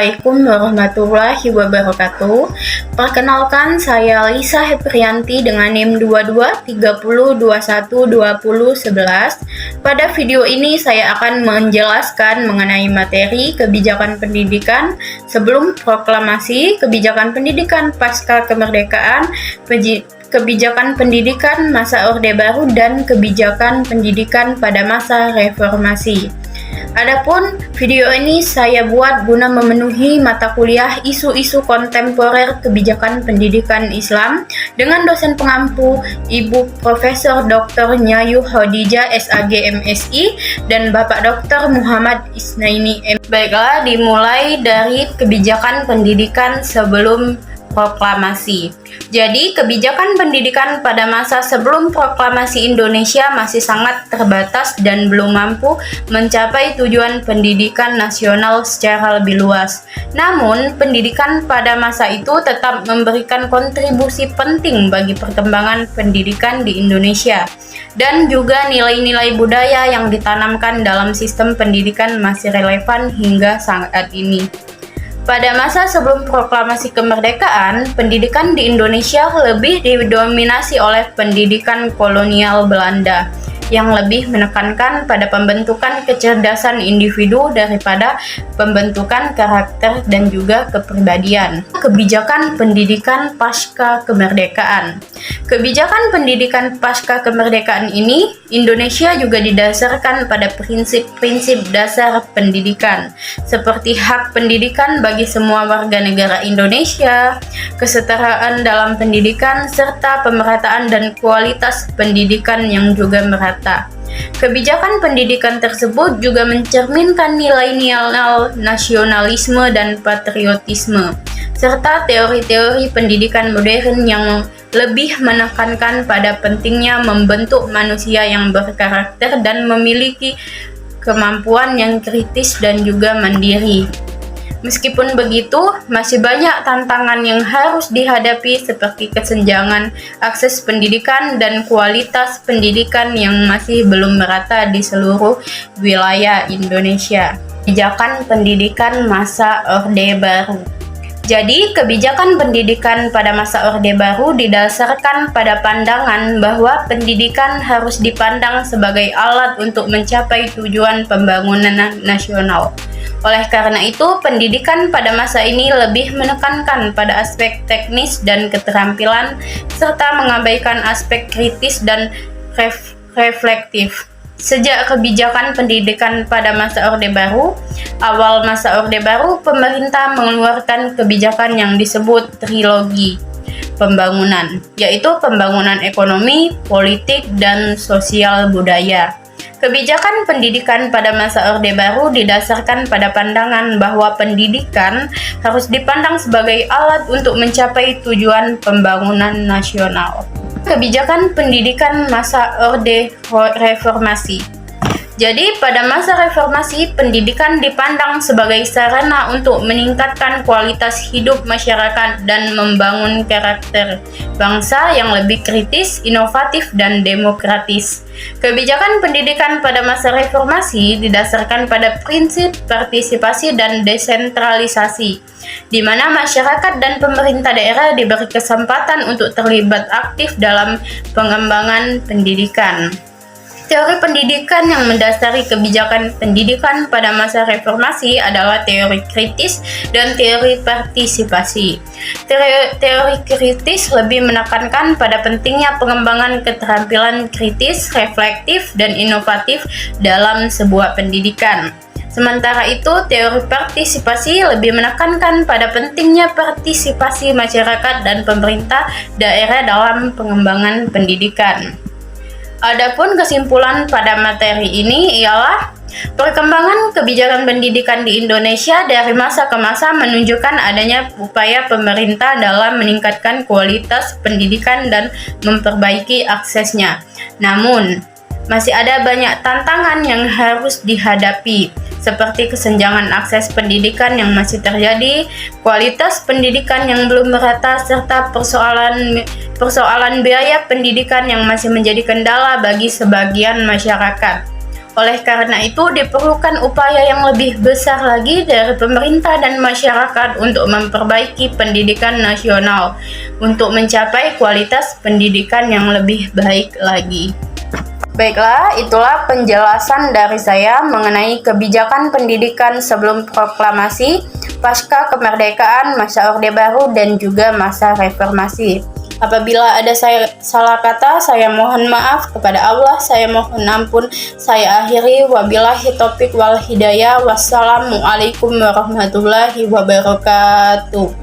Assalamualaikum warahmatullahi wabarakatuh. Perkenalkan, saya Lisa Heprianti dengan NIM 2230212011. Pada video ini saya akan menjelaskan mengenai materi kebijakan pendidikan sebelum proklamasi, kebijakan pendidikan pasca kemerdekaan, kebijakan pendidikan masa Orde Baru, dan kebijakan pendidikan pada masa reformasi. Adapun video ini saya buat guna memenuhi mata kuliah isu-isu kontemporer kebijakan pendidikan Islam dengan dosen pengampu Ibu Profesor Dr. Nyayu Khadijah SAG MSI dan Bapak Dr. Muhammad Isnaini M. Baiklah, dimulai dari kebijakan pendidikan sebelum proklamasi. Jadi, kebijakan pendidikan pada masa sebelum proklamasi Indonesia masih sangat terbatas dan belum mampu mencapai tujuan pendidikan nasional secara lebih luas. Namun, pendidikan pada masa itu tetap memberikan kontribusi penting bagi perkembangan pendidikan di Indonesia. Dan juga nilai-nilai budaya yang ditanamkan dalam sistem pendidikan masih relevan hingga saat ini. Pada masa sebelum proklamasi kemerdekaan, pendidikan di Indonesia lebih didominasi oleh pendidikan kolonial Belanda yang lebih menekankan pada pembentukan kecerdasan individu daripada pembentukan karakter dan juga kepribadian. Kebijakan pendidikan pasca kemerdekaan. Kebijakan pendidikan pasca kemerdekaan ini, Indonesia juga didasarkan pada prinsip-prinsip dasar pendidikan, seperti hak pendidikan bagi semua warga negara Indonesia, kesetaraan dalam pendidikan, serta pemerataan dan kualitas pendidikan yang juga merata. Kebijakan pendidikan tersebut juga mencerminkan nilai-nilai nasionalisme dan patriotisme, serta teori-teori pendidikan modern yang lebih menekankan pada pentingnya membentuk manusia yang berkarakter dan memiliki kemampuan yang kritis dan juga mandiri. Meskipun begitu, masih banyak tantangan yang harus dihadapi seperti kesenjangan akses pendidikan dan kualitas pendidikan yang masih belum merata di seluruh wilayah Indonesia. Kebijakan pendidikan masa Orde Baru. Jadi, kebijakan pendidikan pada masa Orde Baru didasarkan pada pandangan bahwa pendidikan harus dipandang sebagai alat untuk mencapai tujuan pembangunan nasional. Oleh karena itu, pendidikan pada masa ini lebih menekankan pada aspek teknis dan keterampilan, serta mengabaikan aspek kritis dan reflektif. Sejak kebijakan pendidikan pada masa Orde Baru, awal masa Orde Baru, pemerintah mengeluarkan kebijakan yang disebut trilogi pembangunan, yaitu pembangunan ekonomi, politik, dan sosial budaya. Kebijakan pendidikan pada masa Orde Baru didasarkan pada pandangan bahwa pendidikan harus dipandang sebagai alat untuk mencapai tujuan pembangunan nasional. Kebijakan pendidikan masa Orde Reformasi. Jadi, pada masa reformasi, pendidikan dipandang sebagai sarana untuk meningkatkan kualitas hidup masyarakat dan membangun karakter bangsa yang lebih kritis, inovatif, dan demokratis. Kebijakan pendidikan pada masa reformasi didasarkan pada prinsip partisipasi dan desentralisasi, di mana masyarakat dan pemerintah daerah diberi kesempatan untuk terlibat aktif dalam pengembangan pendidikan. Teori pendidikan yang mendasari kebijakan pendidikan pada masa reformasi adalah teori kritis dan teori partisipasi. Teori kritis lebih menekankan pada pentingnya pengembangan keterampilan kritis, reflektif, dan inovatif dalam sebuah pendidikan. Sementara itu, teori partisipasi lebih menekankan pada pentingnya partisipasi masyarakat dan pemerintah daerah dalam pengembangan pendidikan. Adapun kesimpulan pada materi ini ialah perkembangan kebijakan pendidikan di Indonesia dari masa ke masa menunjukkan adanya upaya pemerintah dalam meningkatkan kualitas pendidikan dan memperbaiki aksesnya. Namun, masih ada banyak tantangan yang harus dihadapi, seperti kesenjangan akses pendidikan yang masih terjadi, kualitas pendidikan yang belum merata, serta persoalan biaya pendidikan yang masih menjadi kendala bagi sebagian masyarakat. Oleh karena itu, diperlukan upaya yang lebih besar lagi dari pemerintah dan masyarakat untuk memperbaiki pendidikan nasional, untuk mencapai kualitas pendidikan yang lebih baik lagi. Baiklah, itulah penjelasan dari saya mengenai kebijakan pendidikan sebelum proklamasi, pasca kemerdekaan, masa Orde Baru, dan juga masa reformasi. Apabila ada saya salah kata, saya mohon maaf kepada Allah, saya mohon ampun. Saya akhiri, wabillahi taufiq wal hidayah. Wassalamualaikum warahmatullahi wabarakatuh.